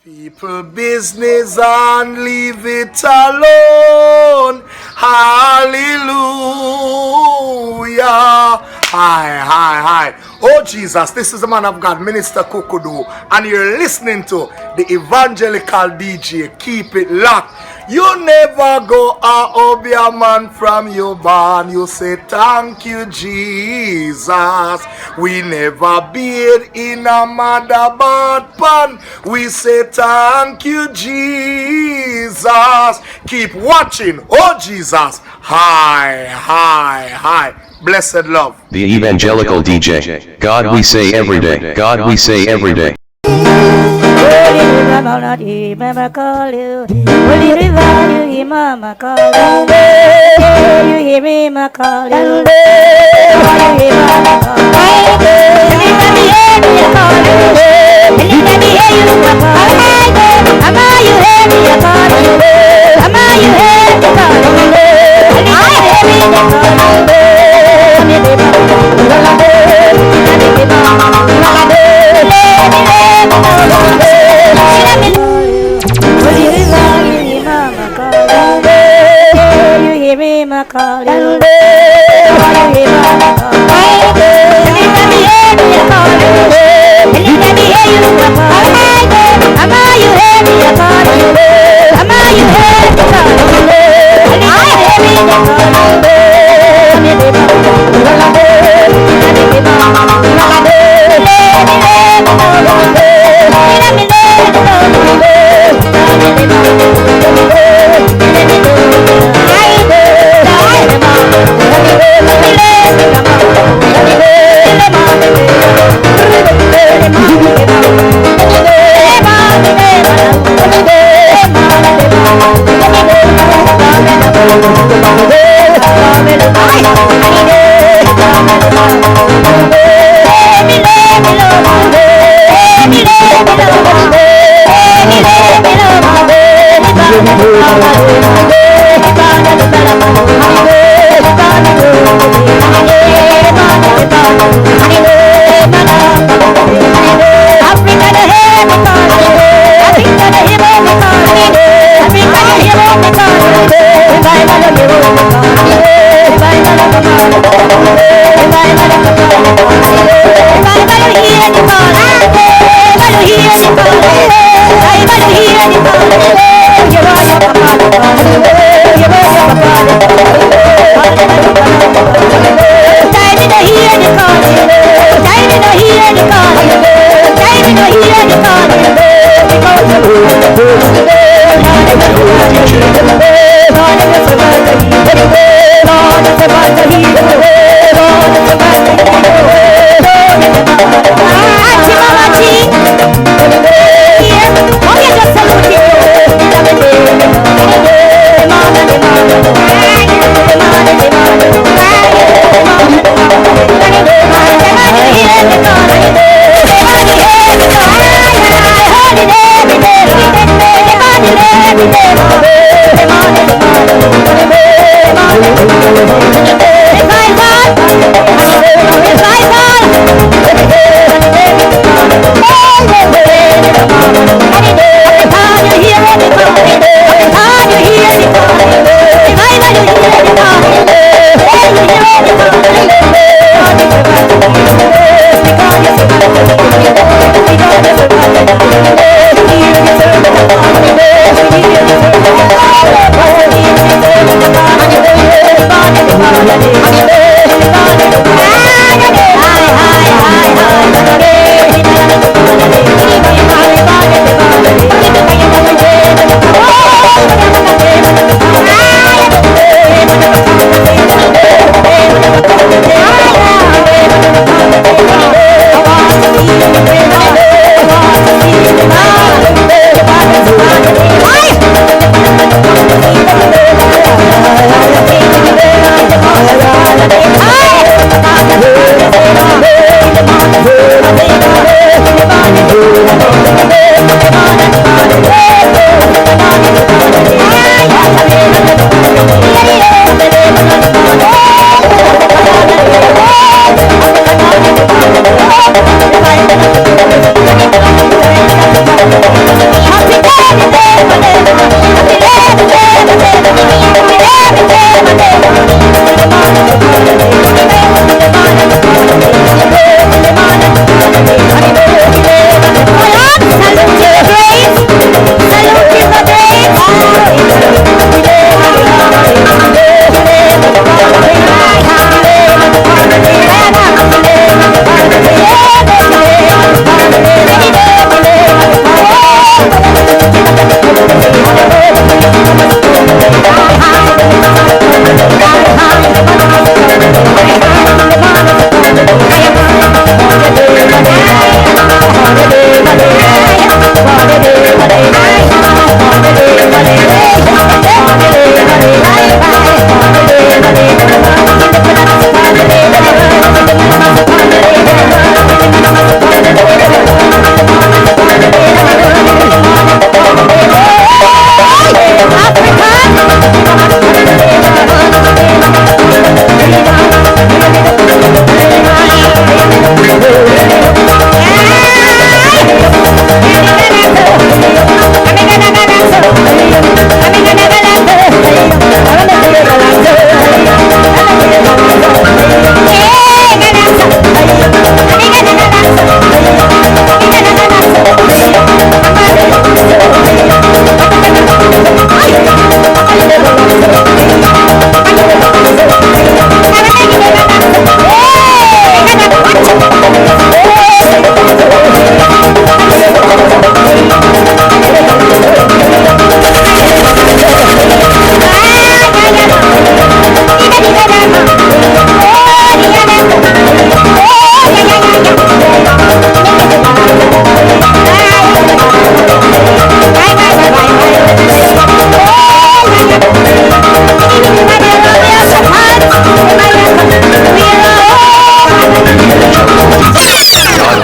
People business and leave it alone. Hallelujah. Hi. Oh Jesus, this is the man of God, Minister Kukudu, and you're listening to the evangelical DJ. Keep it locked. You never go out be a man from your barn. You say thank you, Jesus. We never been in a mother bad pan. We say thank you, Jesus. Keep watching. Oh Jesus. Hi. Blessed love. The evangelical DJ. God we say every day. God we say every day. Holy Mama call you. Holy River, you hear Mama call you. You hear me, Mama call you. You hear Mama call you. Let me hear me call you. Let me hear you call you. Mama, you hear me call you. Mama, you hear me call you. I hear me call you. Call you, you hear Mama call you. Let me hear me call you. Let me hear you call you. Mama, you hear me call you. Mama, you hear me call you. I hear me call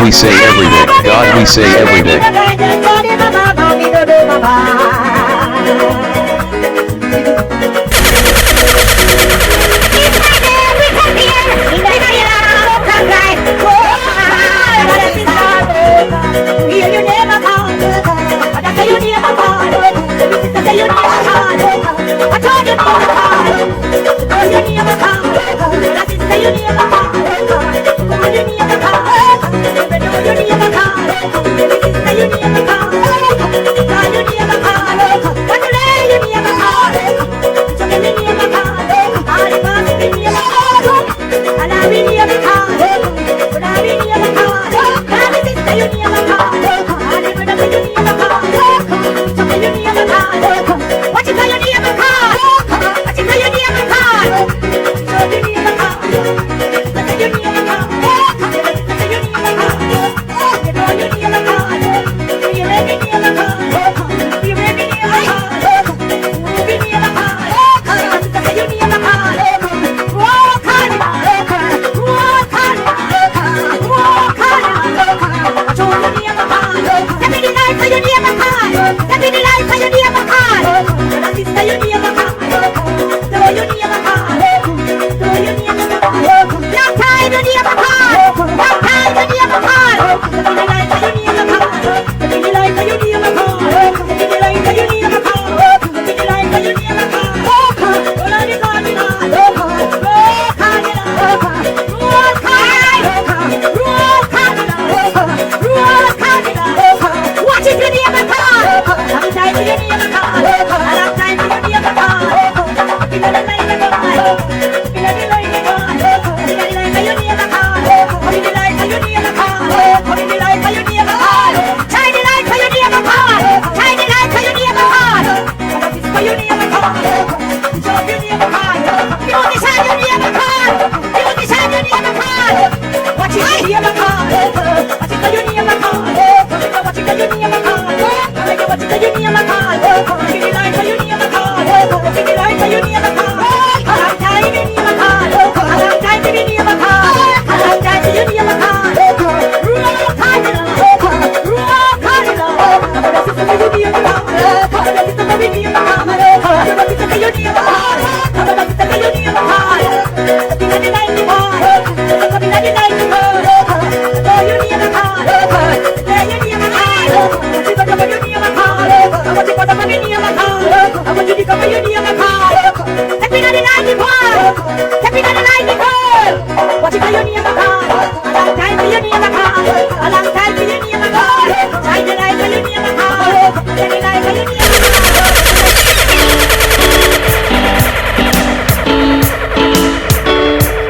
we say every day. God we say every day.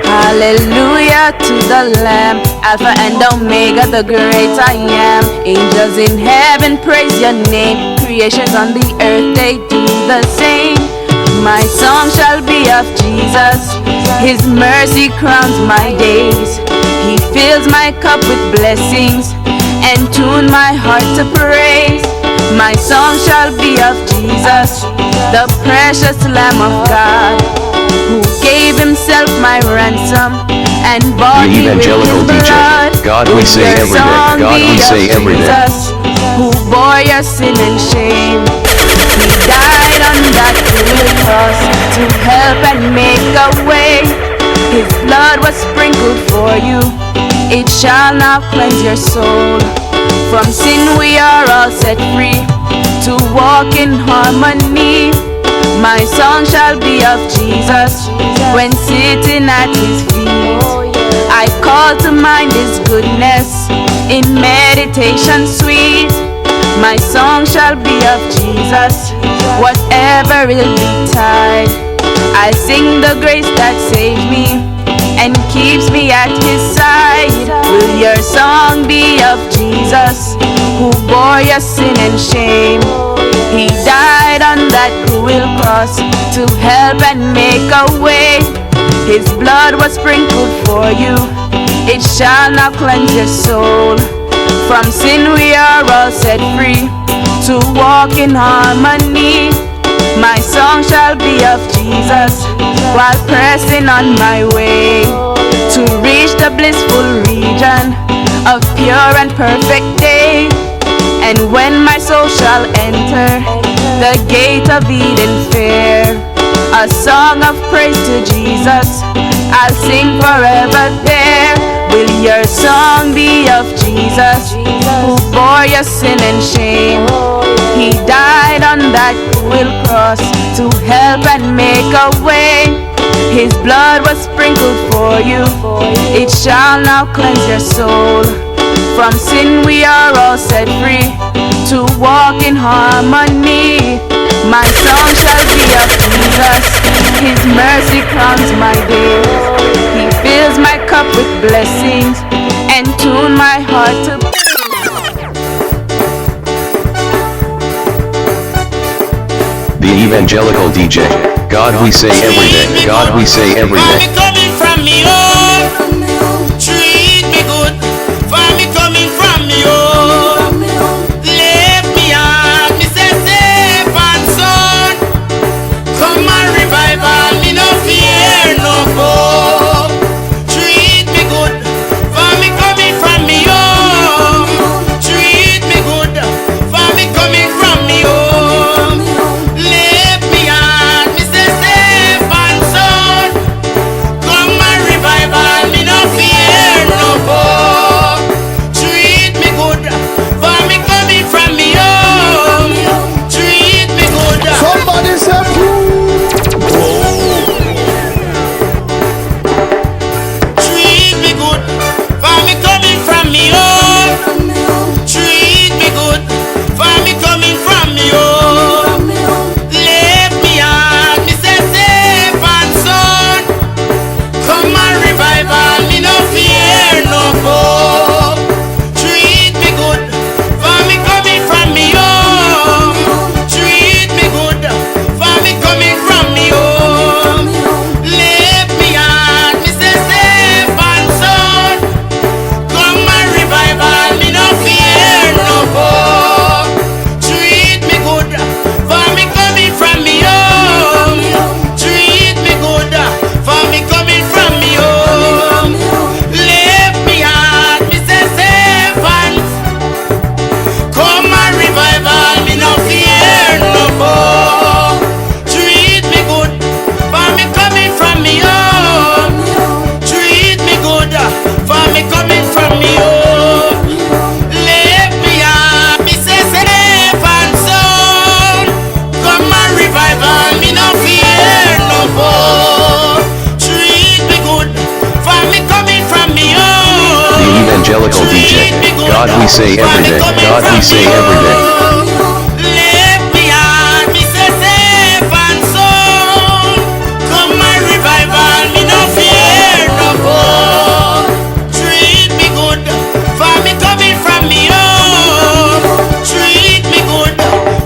Hallelujah to the Lamb, Alpha and Omega, the great I am. Angels in heaven praise your name. Creations on the earth, they do the same. My song shall be of Jesus. His mercy crowns my days. He fills my cup with blessings and tune my heart to praise. My song shall be of Jesus, the precious Lamb of God, who gave himself my ransom and bought The me with his evangelical blood. DJ. God we say Your every day. song God be we of say every day. Jesus, who bore your sin and shame. He died on that cruel cross to help and make a way. His blood was sprinkled for you. It shall now cleanse your soul. From sin we are all set free to walk in harmony. My song shall be of Jesus when sitting at his feet. I call to mind his goodness in meditation sweet. My song shall be of Jesus, whatever will betide. I sing the grace that saved me and keeps me at his side. Will your song be of Jesus, who bore your sin and shame? He died on that cruel cross to help and make a way. His blood was sprinkled for you. It shall now cleanse your soul. From sin we are all set free to walk in harmony. My song shall be of Jesus while pressing on my way to reach the blissful region of pure and perfect day. And when my soul shall enter the gate of Eden fair, a song of praise to Jesus I'll sing forever there. Will your song be of Jesus, who bore your sin and shame? He died on that cruel cross to help and make a way. His blood was sprinkled for you, it shall now cleanse your soul. From sin we are all set free, to walk in harmony. My song shall be of Jesus, His mercy crowns my days. He fills my cup with blessings and tune my heart to. The Evangelical DJ. God we say every day. God we say every day. Coming from me, oh, treat me good. For me coming from me, oh, lift me out, me say safe and sound. Come and revival, me no fear no foe. Treat me good. For me coming from me, oh, treat me good. For me coming from me, oh, lift me out, me say safe and sound. Come and revival, me no fear no foe. Treat me good, for me coming from me home. Treat me good. Somebody say Treat me good, for me coming from me home. Treat me good, for me coming from me home. Lift me out, me say safe and sound. Come and revival, me no fear no foe. Treat me good, for me coming from me home. Treat me good, for me coming from me home. Lift me out, me say safe and sound. Come and revival, me no fear no foe. Treat me good, for me coming from me home. Treat me good, for me coming from me home. Lift me out, me say safe and come and revival, me no fear no foe. Treat me good, for me coming from me home. Treat me good, for me coming from me home. Lift me out, me say safe and sound. Come and revival, me no fear no foe. Treat me good, for me coming from me home. The Evangelical DJ. God we say every day. God we say every day. Lift me out, me say safe and sound. Come and revival, me no fear no foe. Treat me good, for me coming from me home. Treat me good,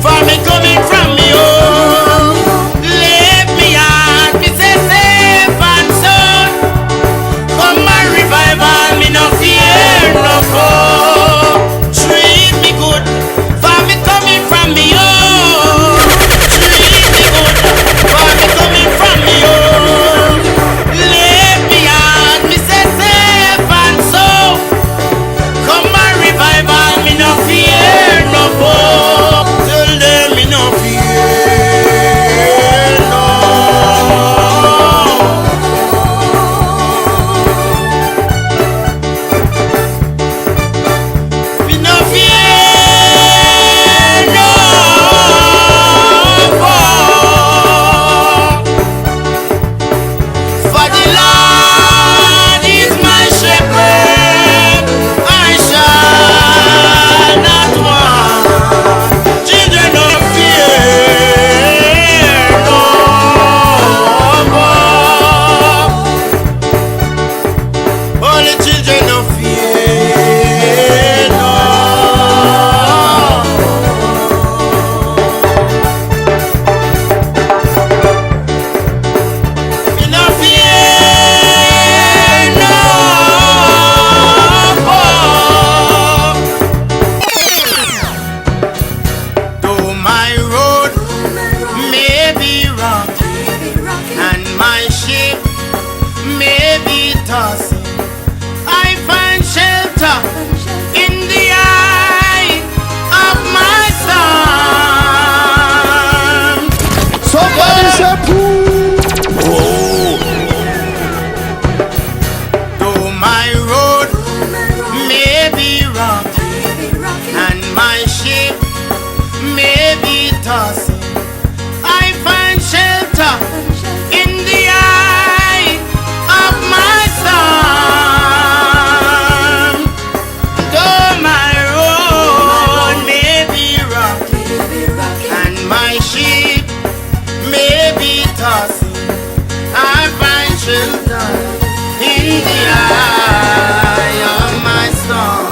for me coming from me home. Lift me out, me say safe and sound. Come and revival, me no fear no foe. Treat me good, for me coming rocked, and my ship may be tossed. I find shelter in the eye of my storm. Though my road may be rocked, and my ship may be tossed, I find shelter in the eye of my storm.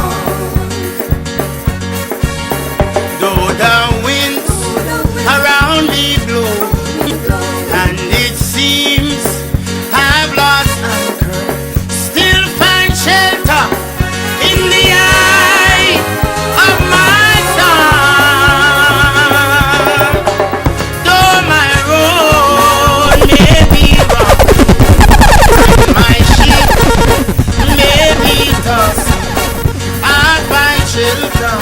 Though the winds around me blow, and it seems I've lost anchor, still find shelter in the eye of my storm. Though my road may be rough, and my ship may be tossed, I find shelter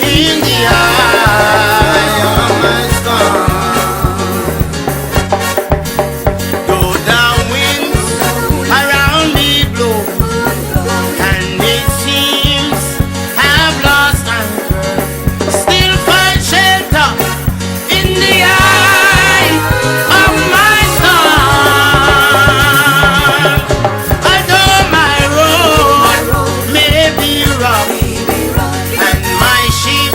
in the eye of my storm. Though the winds around me blow, and it seems I've lost anchor, still find shelter in the eye of my storm. Although my road may be rough, and my ship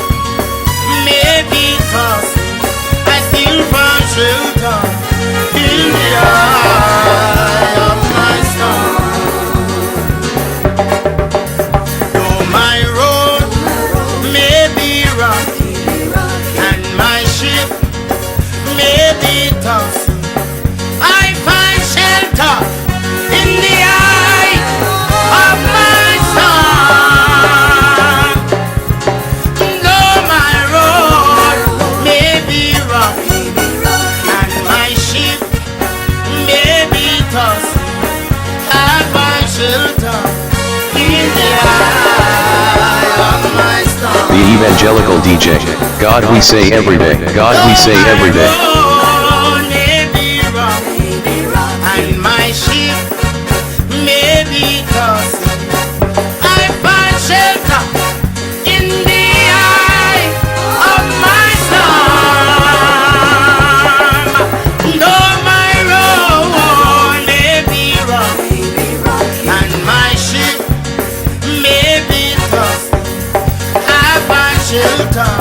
may be tossed, I still find shelter in the eye of my storm. Though my road may be rough, and my ship may be tossed, I find shelter in the eye of my storm. Though my road may be rough, and my ship may be tossed, I find shelter in the eye of my storm. The Evangelical DJ. God we say every day. God we say every day. Road may be rough, and my ship may be tossed, I find shelter in the eye of my storm. Though my road may be rough, and my ship may be tossed, I find shelter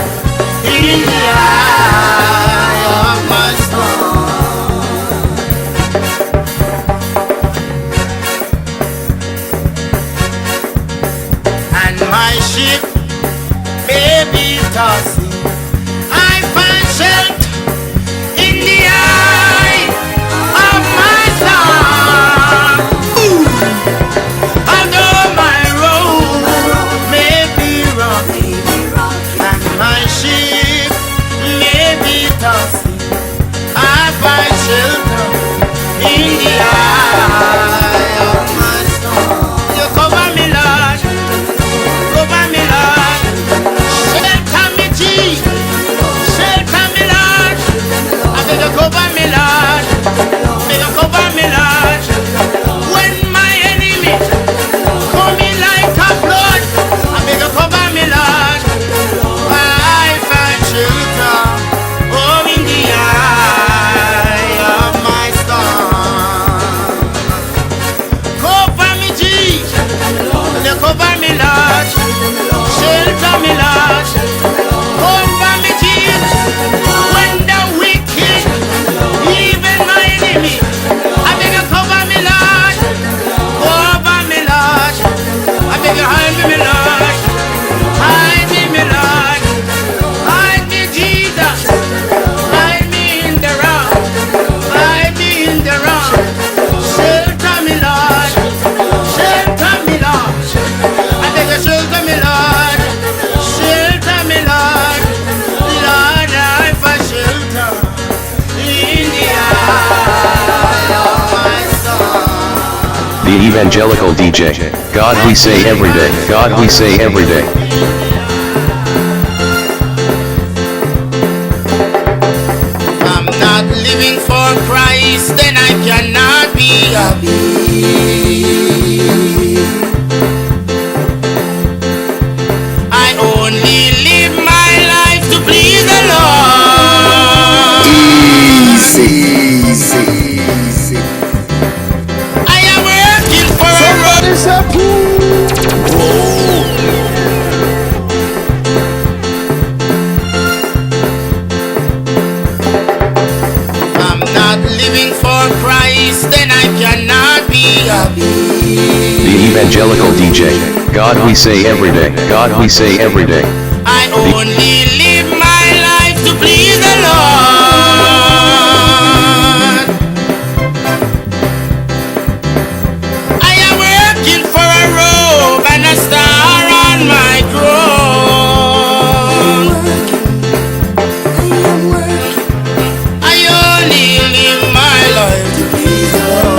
in the eye of my storm. And my ship may be tossing, I find shelter in the eye of my storm. Although my road may be rough, and my ship may be tossing, I find shelter in the eye of my storm. You cover me, Lord, cover me, Lord, shelter me, Jesus, shelter me, Lord. I beg you cover me, Lord, beg you cover me, Lord. When my enemy come in like a flood, I beg you cover me, Lord. I find shelter, oh, in the eye of my storm. Cover me, Jesus, you cover me, Lord, shelter me, Lord. Cover me, Jesus, when the wicked, even my enemy, I beg you cover me, Lord, cover me, Lord. I beg you hide me, Lord, hide me, Lord, hide me, Jesus, hide me in the rock, hide me in the rock, shelter me, Lord, shelter me, Lord. I beg you shelter me, Lord, shelter me, Lord, Lord, I find shelter in the eye of my storm. The Evangelical DJ. God we say every day. God we say every day. If I'm not living for Christ, then I cannot be happy. The Evangelical DJ, God we say every day, God we say every day. I only live my life to please the Lord. I am working for a robe and a star on my crown. I only live my life to please the Lord.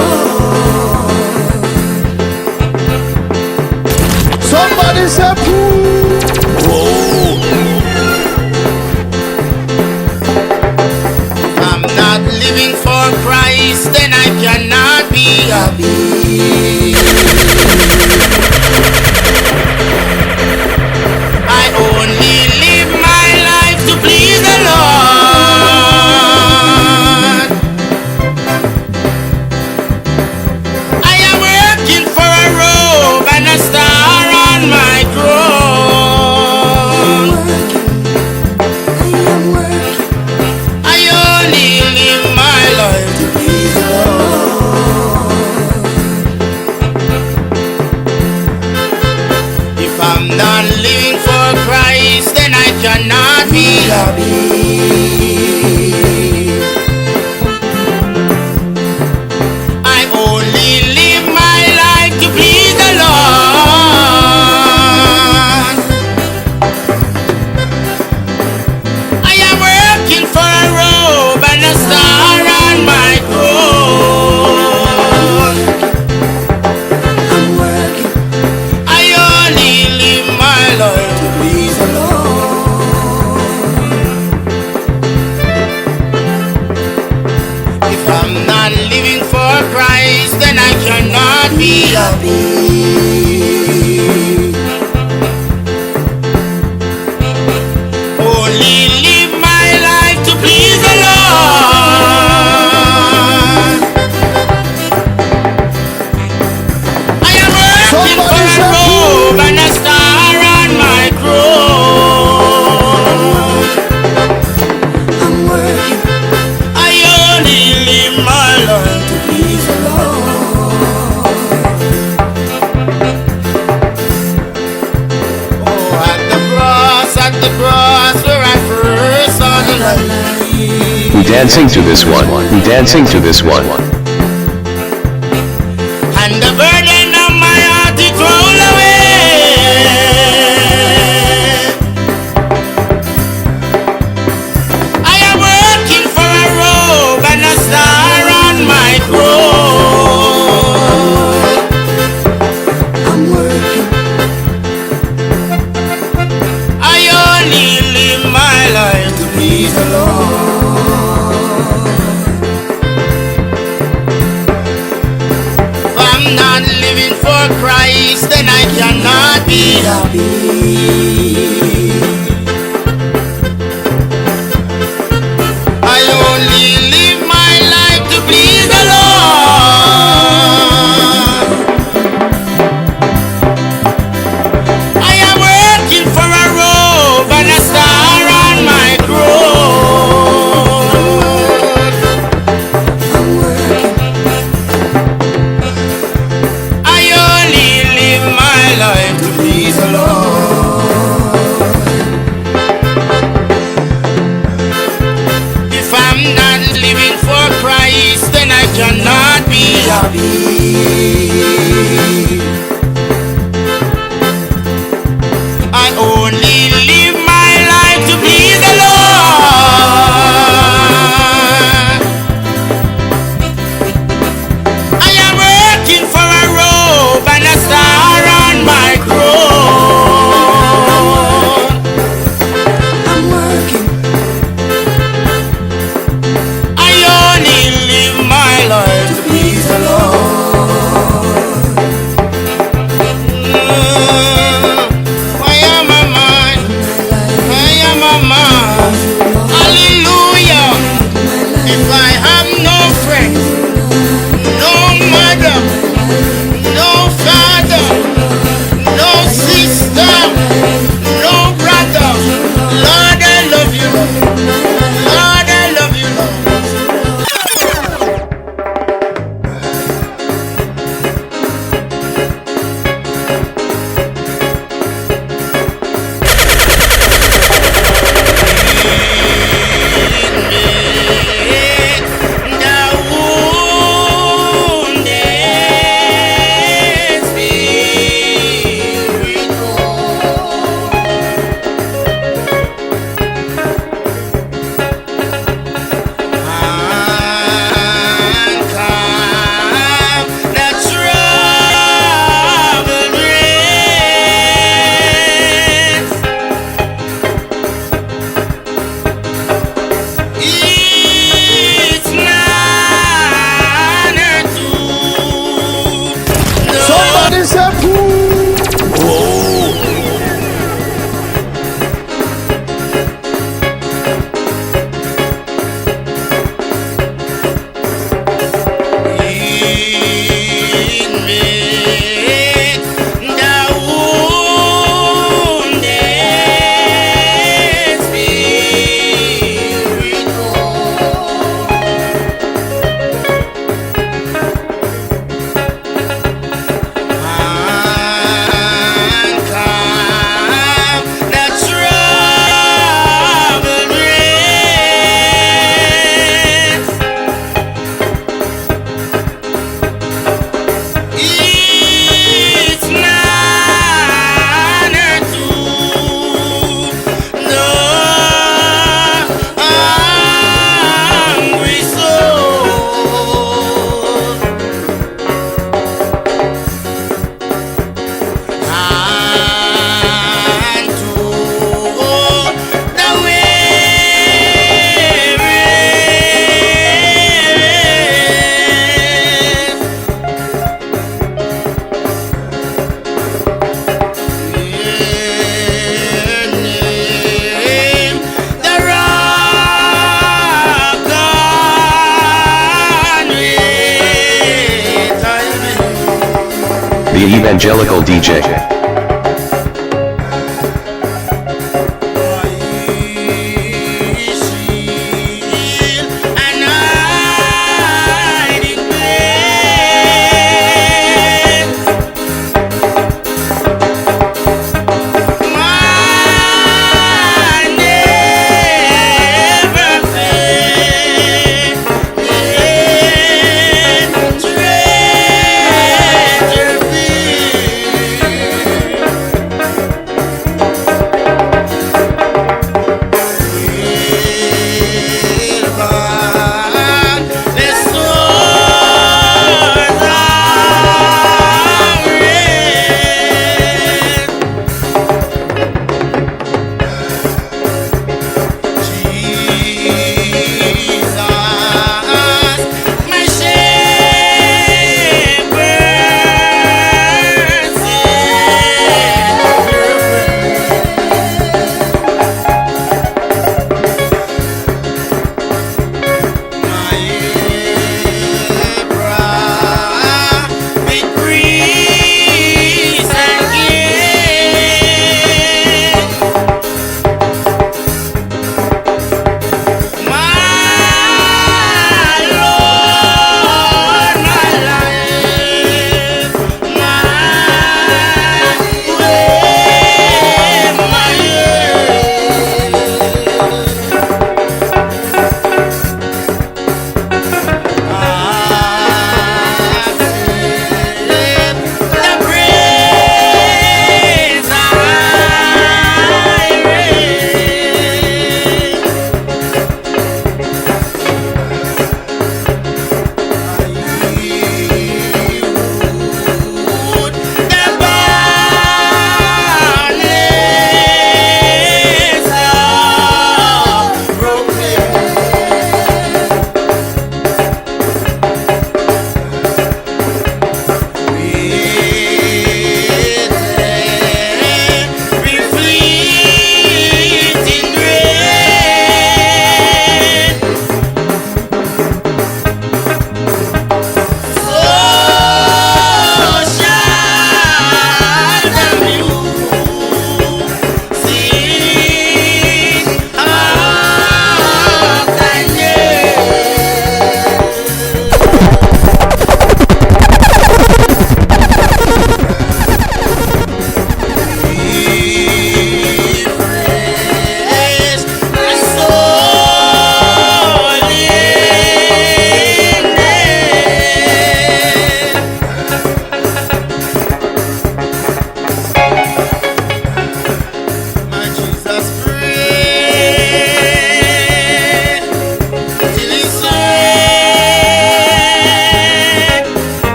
Somebody say, I'm not living for Christ, then I cannot be happy. I only live my life to please the Lord. I am working for a robe and a star on my crown. I only live my life to please the Lord. If I'm not living for Christ, then I cannot be happy. I only live my life to please the Lord. I am working for a robe and a star on my crown. I only live my life to please the Lord. If I'm not living for Christ, then I cannot be happy. Only live my life to please the Lord. I am working for a robe and a star on my crown. I only live my life to please the Lord. Oh, at the cross where I first saw the light. We dancing to this one, we dancing to this one. And the burden of my heart it roll away. I am working for a robe and a star on my crown. I only live my life to please the Lord. If I'm not living for Christ, then I cannot be happy. I only live my life to please the Lord. I am working for a robe and a star on my crown. I only live my life to please the Lord. evangelical DJ.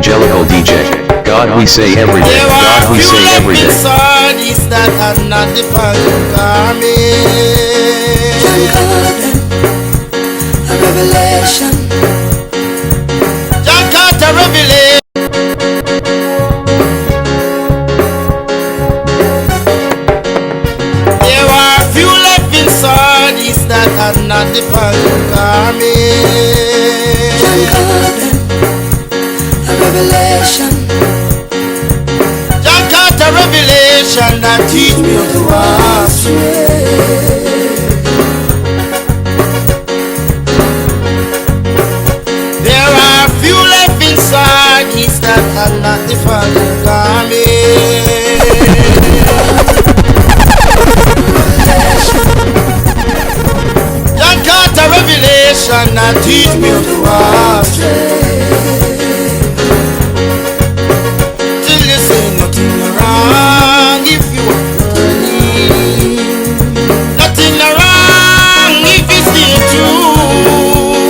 Evangelical DJ. God we say every day. God we say every day. Sardis that are not the garment. A revelation. John Carter revelation. There are few left in Sardis that are not the garment. John Carter revelation that teach me how to walk straight. There are few left inside these that are not the Father garment. John Carter revelation that teach me how to walk straight. Till you say nothing wrong if you are burning. Nothing wrong if you stay true.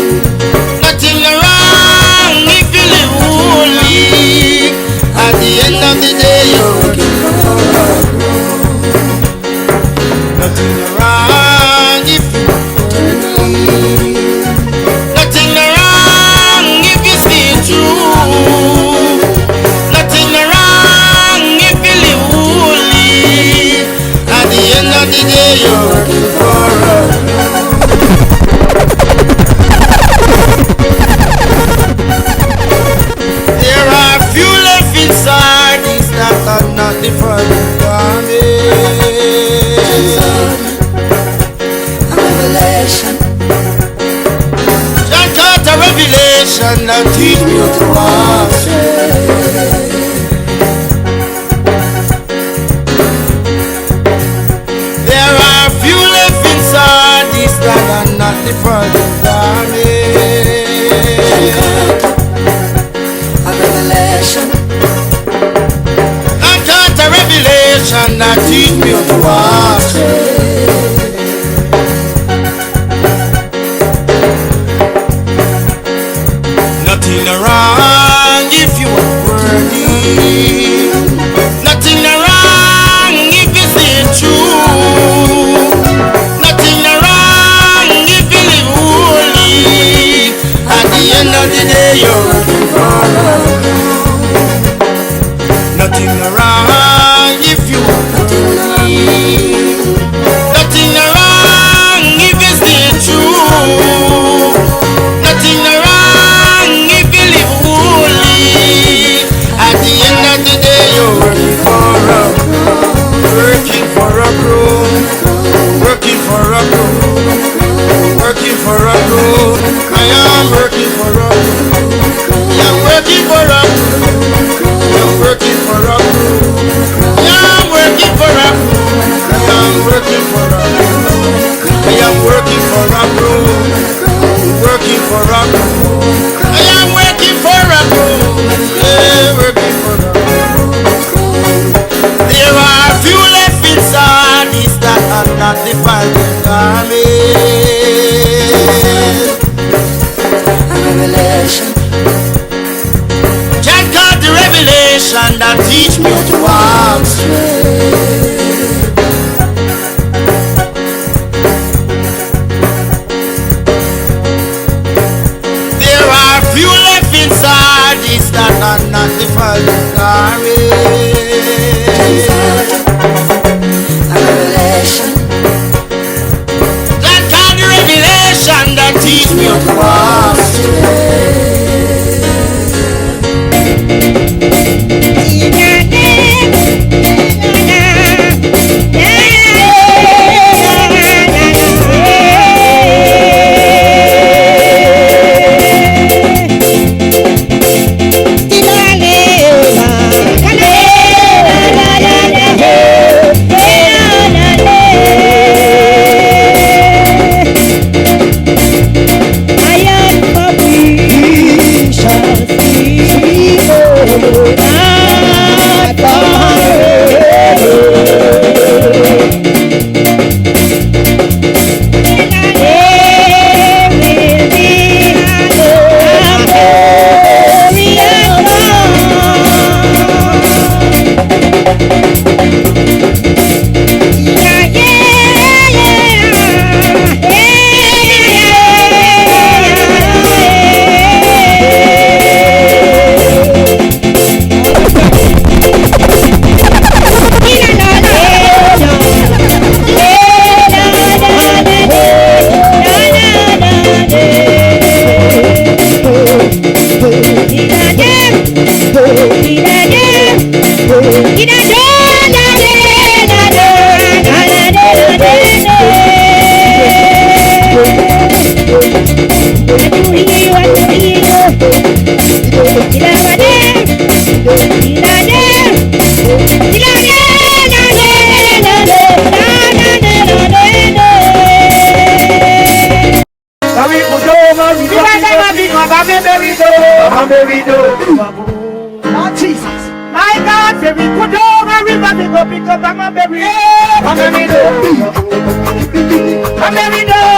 Nothing wrong if you live holy. At the end of the day you're working for a growth. Nothing wrong if you are burning. Nothing wrong if you stay true. Nothing wrong if you live holy. At the end of the day you're working for a growth. There are few left inside these that are not the Father garment. John Carter revelation that teach me how to walk straight. There are few left inside these that are not the Father garment. John Carter revelation that teach me how to walk straight. Nothing wrong if you are worthy. Nothing wrong if you stay true. Nothing wrong if you live holy. At the end of the day you're working for a growth. Nothing wrong if you are worthy. Nothing wrong if you stay true. Nothing wrong if you live holy. At the end of the day you're working for a growth. Working for a growth. Working for a growth. Working for a growth. I am working for a growth. I am working for a growth. I am working for a growth. I am working for a growth. I am working for a growth. I am working for a growth. Working for a growth. I am working for a growth. Yeah, working for a growth. There are few left inside these that are not the Father garment. John got the revelation that teach me how to walk straight. There are few left inside these that are not the Father garment. That kind of revelation that teach me how to walk straight. Ay, ay, Jesus. My God, say we could over river, pick up, I'm a baby. I'm a baby. I'm a baby.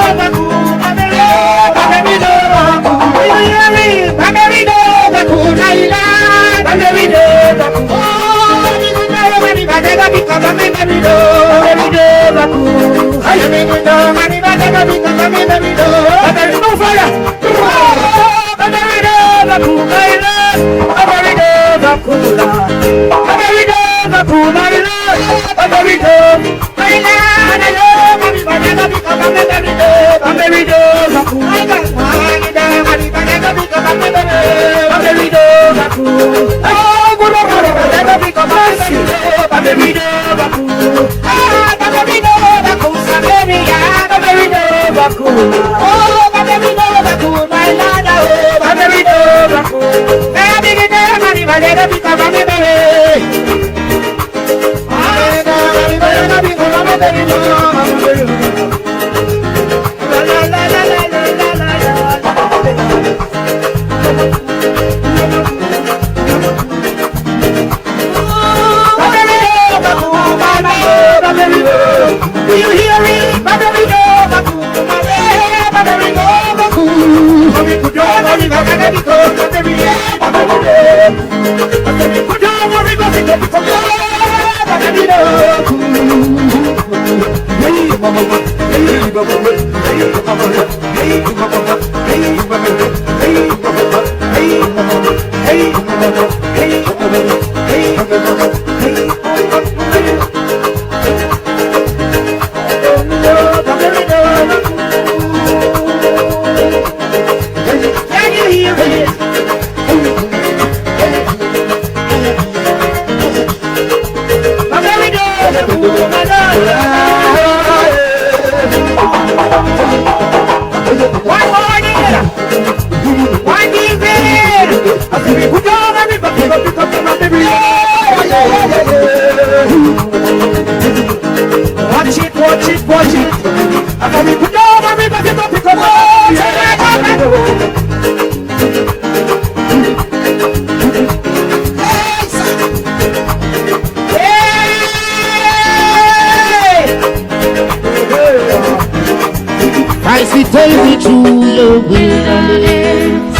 Take me to your wilderness,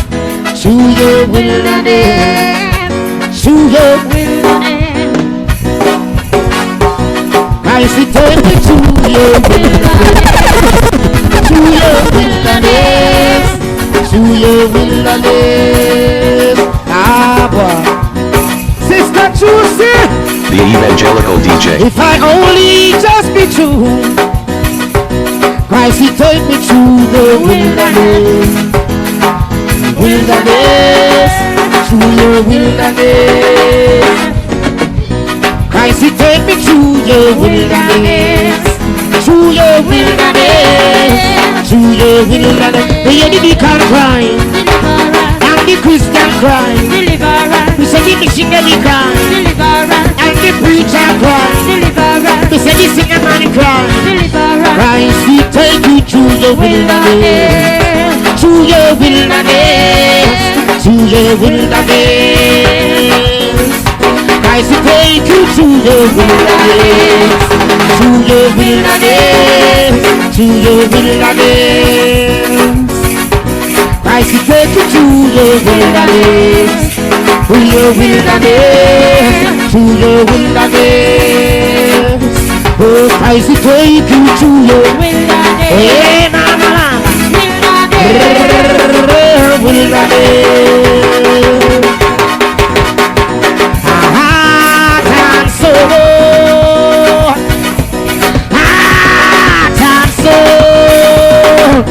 to your wilderness, to your wilderness. I see, take me to your wilderness, to your wilderness, to your wilderness. Ah, boy. Sister Juicy, the evangelical DJ. If I only just be true, Christ, he take me to the wilderness, wilderness, to your wilderness. Christ, he take me to your wilderness, to your wilderness, to your wilderness. The enemy can cry, and the Christian cry. We say the missionary cry, and the preacher cry. We say the singer man cry. Christ, he take you to your wilderness, to your wilderness, to your wilderness. Christ, he take you to your wilderness, to your wilderness, to your wilderness. Christ, he take you to your wilderness, to your wilderness, to your wilderness. Oh, Christ, he take you to your wilderness. Hey, mama, wilderness. Heart and soul, heart and soul.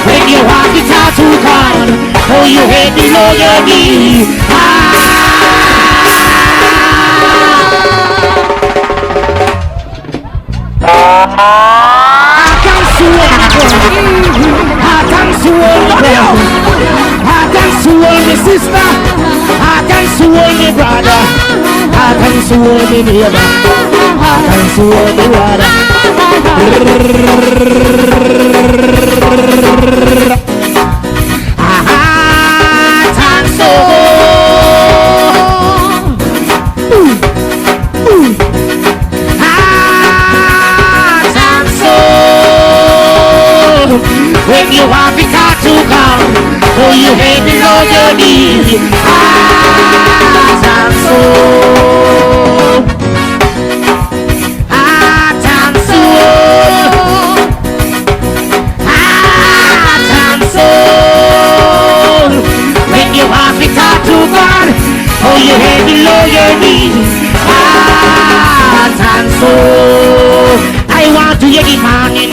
When you have the tattoo card, oh, you head below your knee. I can swallow, my sister. soul, me brother. Heart and soul, me neighbor. Heart and soul, me brother. Heart and soul. Heart and soul. When you have it hard to come, oh, you hate below your knees. Heart and soul. Heart and soul. Heart and soul. When you have it hard to come, oh, you hate below your knees. Heart and soul. I want to hear the morning.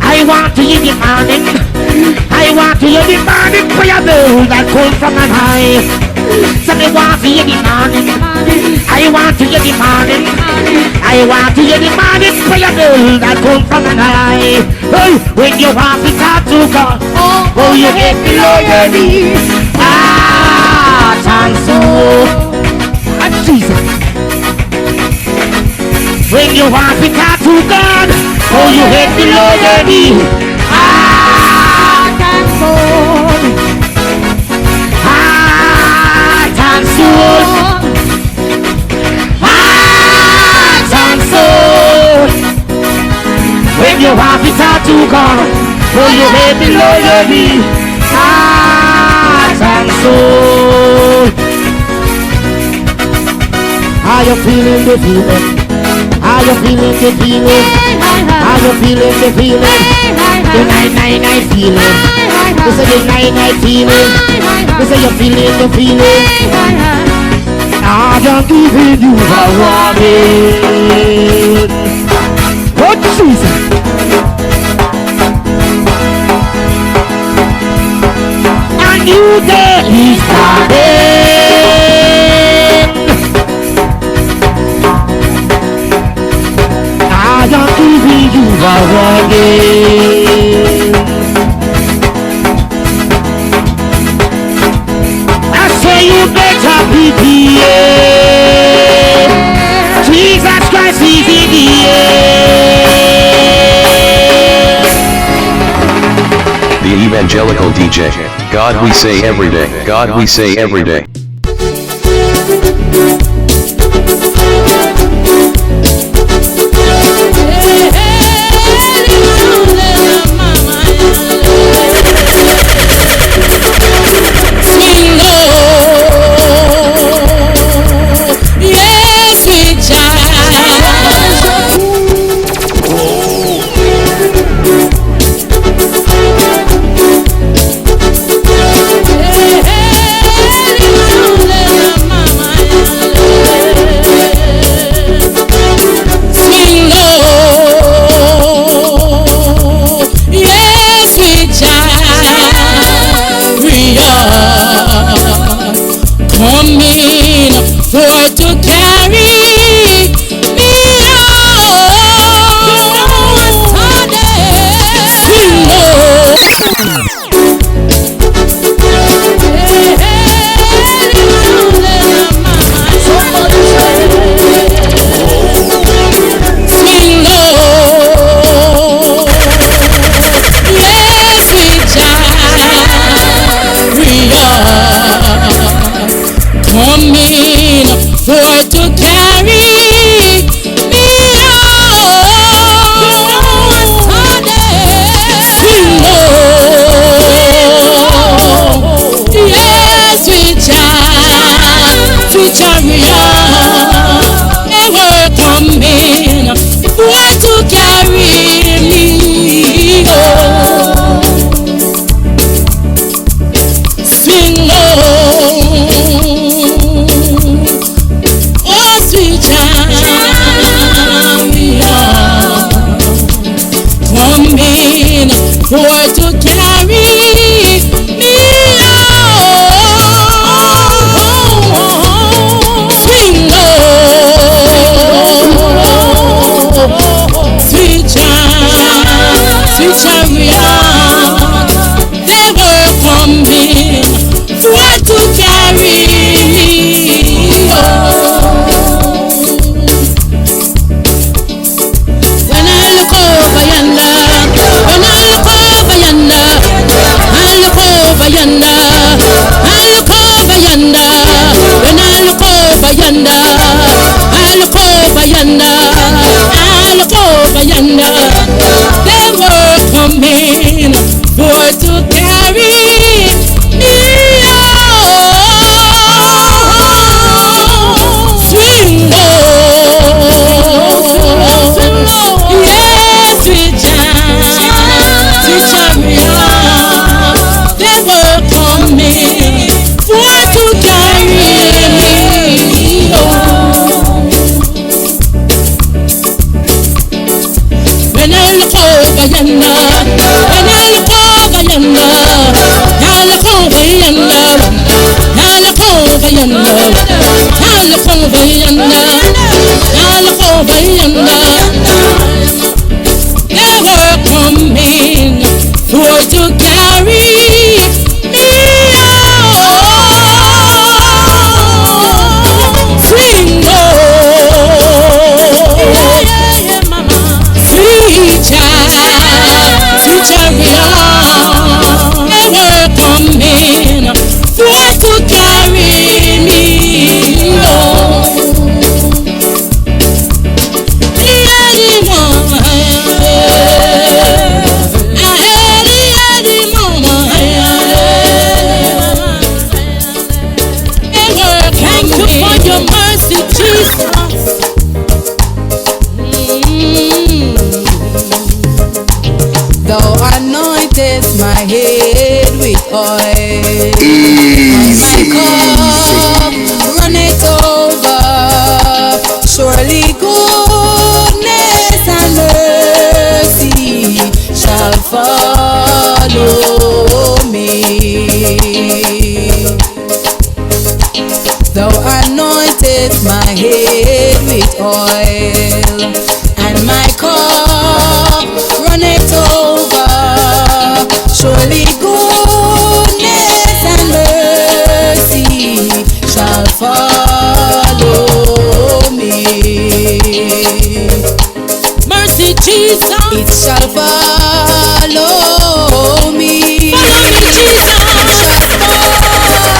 I want to hear the morning. I want to hear the morning prayer bell that comes from on high. So I want to hear the morning. I want to hear the morning. I want to hear the morning prayer bell that comes from on high. Hey, when you want it hard to God, oh, you get below your knees. Heart and soul. And Jesus. When you want it hard to God, oh, you get below your knees. Heart and soul. Heart and soul. Heart and soul. When you want it hard to God, oh, you get below your knees. Heart and soul. Are you feeling the feeling? Are you feeling the feeling? Are you feeling the feeling? The night feeling. This is the night feeling. This is you feeling the feeling. I'm giving you a warning. Oh Jesus! A new day is starting. I am giving you a warning. I say you better prepare. Jesus Christ is in the air. The Evangelical DJ. God we say every day. God we say every day. yonder. I look over yonder. I look over yonder. They were coming for to carry me on. Free free child to carry on. They were coming for to carry me on. Thank you for your mercy, Jesus. Thou anointest my head with oil, and my cup runneth over. Surely goodness and mercy shall follow me. Thou anointest my head with oil, and my cup runneth over. Surely goodness and mercy shall follow me. Mercy, Jesus, it shall follow me. Follow me, Jesus,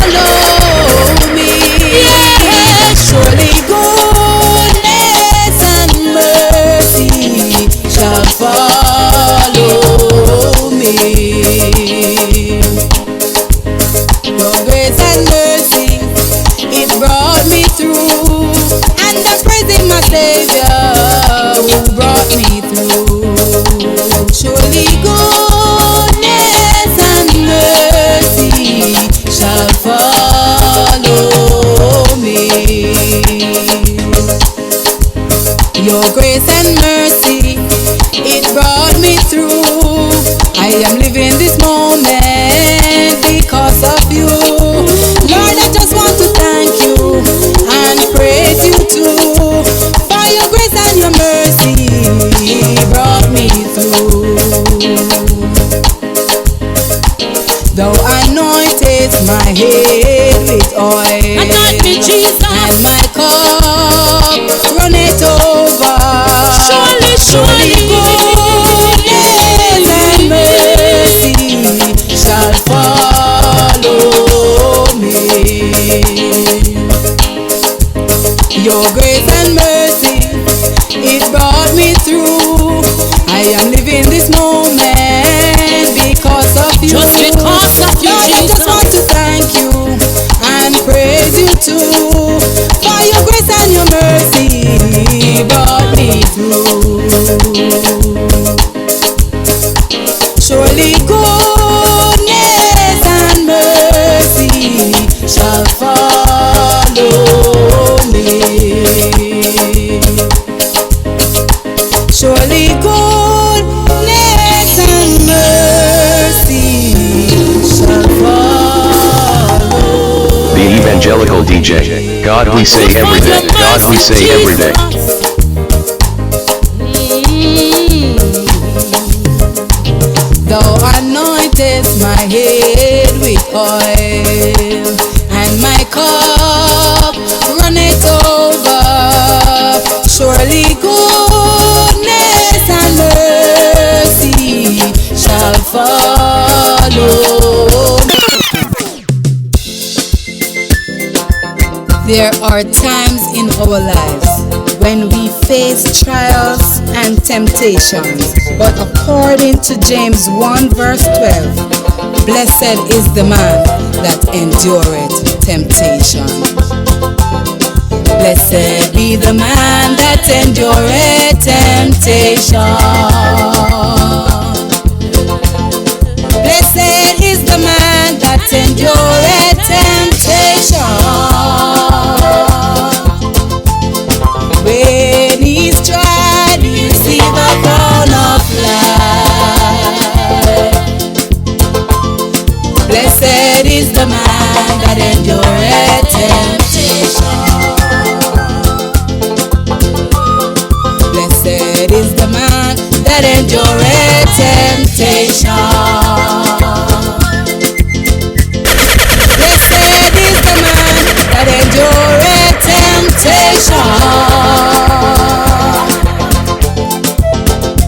follow me. Yeah, surely goodness and mercy shall follow me. Your grace and mercy, it brought me through, and I'm praising my Savior who brought me through. Surely goodness and mercy shall follow me. Your grace and mercy, it brought me through. I am living this moment because of you. Lord, I just want to thank you and praise you too. For your grace and your mercy brought me through. Thou anointest my head with oil, anoint me, Jesus, and my cup runneth over. Surely, surely goodness and mercy shall follow me. Your grace and mercy, it brought me through. I am living this moment because of you. Just because of you, Lord, Jesus. I just want to thank you and praise you too. For your grace and your mercy brought me through. Surely goodness and mercy shall follow me. Surely goodness and mercy shall follow. The Evangelical DJ. God we say every day. God we say every day. Thou anointest my head with oil, and my cup runneth over. Surely goodness and mercy shall follow. There are times in our lives when we face trials and temptations, but according to James 1 verse 12, blessed is the man that endureth temptation. Blessed be the man that endureth temptation. Blessed is the man that endureth temptation. When he's tried, you see the crown of life. Blessed is the man that endureth temptation.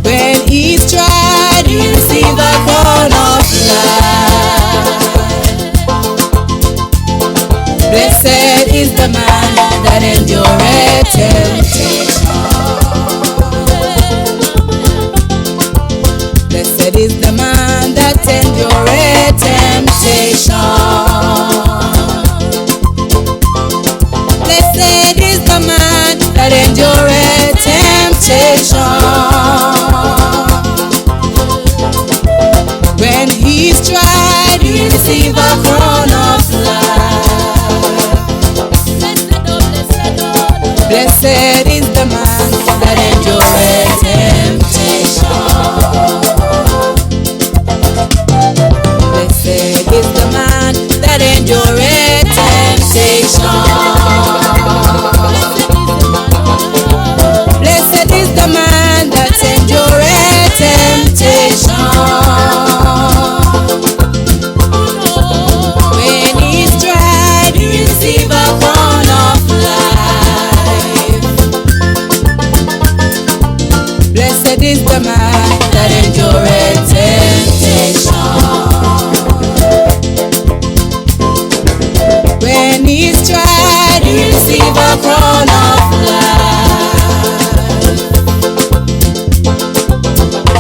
When he's tried, he receives the crown of life. Blessed is the man that endureth temptation. Blessed is the man that endureth temptation. Blessed is the man that endureth temptation. When he's tried, he receives a crown of life. Blessed is the man that endureth temptation. Blessed is the man that endureth temptation. Blessed is the man that endureth temptation. When he's tried, he receives a crown of life. Blessed is the man that endureth temptation. When he's tried, he receives a crown of life.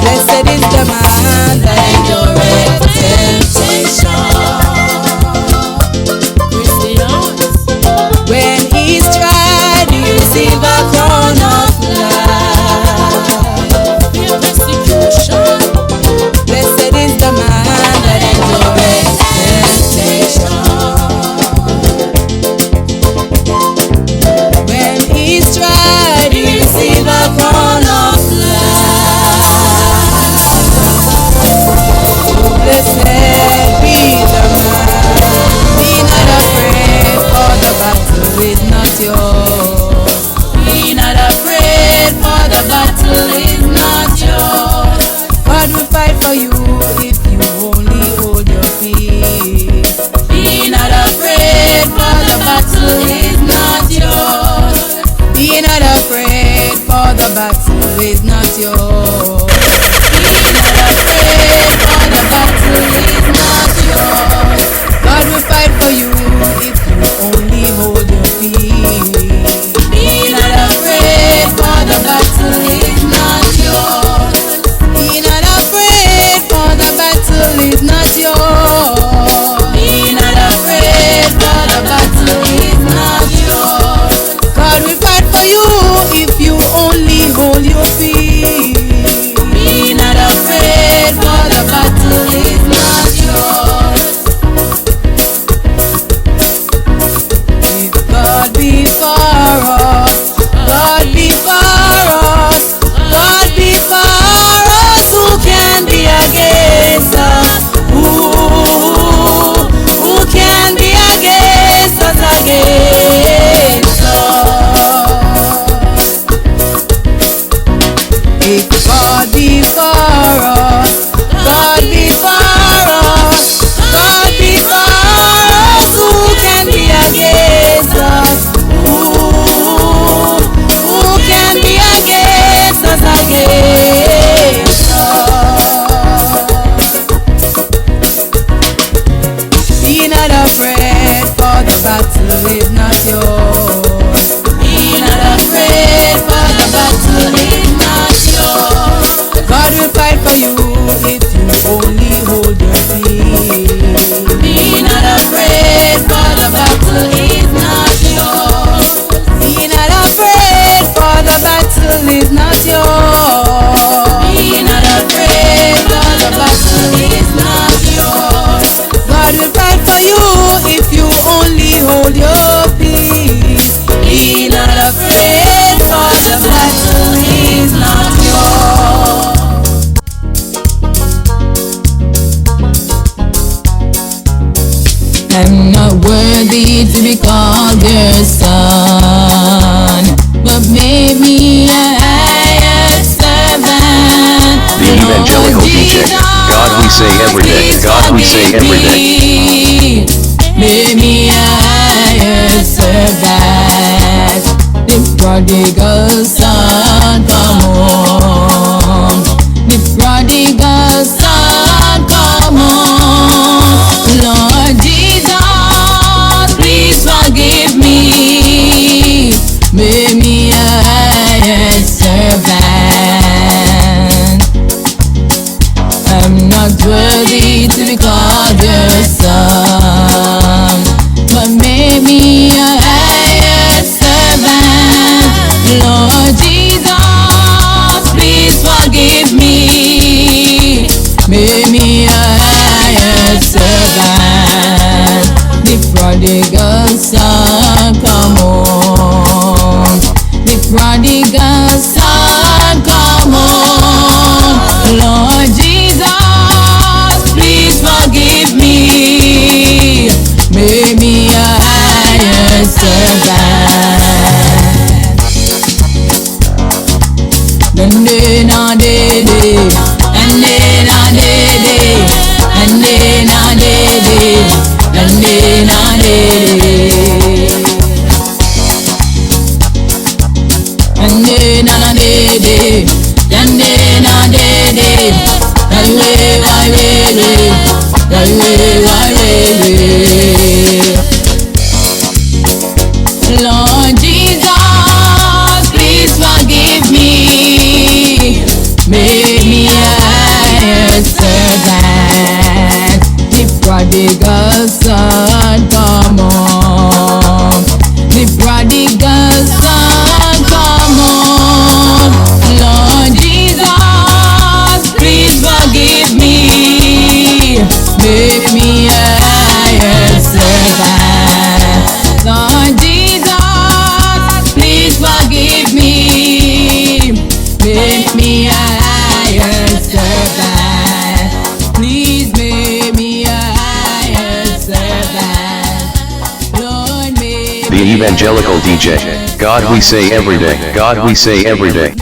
Blessed is the man that endureth temptation. When he's tried, he receives a crown of life. Blessed is the man that endureth temptation. When he's tried, he receives a crown of life. Blessed be the man. Be not afraid, for the battle is not yours. Be not afraid, for the battle is not yours. God will fight for you if you only hold your peace. Be not afraid, for the battle is not yours. Be not afraid, for the battle is not yours. Be not afraid, for the battle is not yours. God will fight for you if you only hold your peace. Be not afraid, for the battle is not yours. Be not afraid, for the battle is not yours. Be not afraid, for the battle is not yours. God will fight for you if you only hold your peace. Be not afraid, for the battle is not yours. If God be for us, God be for us, God be for us, who can be against us? Who can be against us, against us? If God be for us, God be for us, God be for us, who can be against us? Who can be against us, against us? Be not afraid, for the battle is not yours. Be not afraid, for the battle is not yours. God will fight for you if you only hold your peace. Be not afraid, for the battle is not yours. Be not afraid, for the battle is not yours. Be not afraid, for the battle is not yours. God will fight for you if you only hold your peace. Be not afraid, for the battle is not yours. I'm not worthy to be called your son, but made me a hired servant. The evangelical DJ. God we say every day. God we say every day. Made me a hired servant. prodigal son come home. The prodigal son come home. Lord Jesus, please forgive me. Make me a hired servant. I'm not worthy to be called your son, but make me a hired servant. Lord Jesus, please forgive me. Make me a hired servant. The prodigal son come home. The prodigal son come home. Lord Jesus, please forgive me. Make me a hired servant. And then I did it, and then I did it, and then I did it, and then I did it, and then I did it, and then I did it. That way, why way, that way, why way. Lord Jesus, please forgive me. Make me a hired servant. The prodigal son come home. The prodigal son come home. Lord Jesus, please forgive me. Make me a hired servant. Lord Jesus, please forgive me. Make me a hired servant. Please make me a hired servant. Lord, make The Evangelical DJ. God we say every day. God we say every day.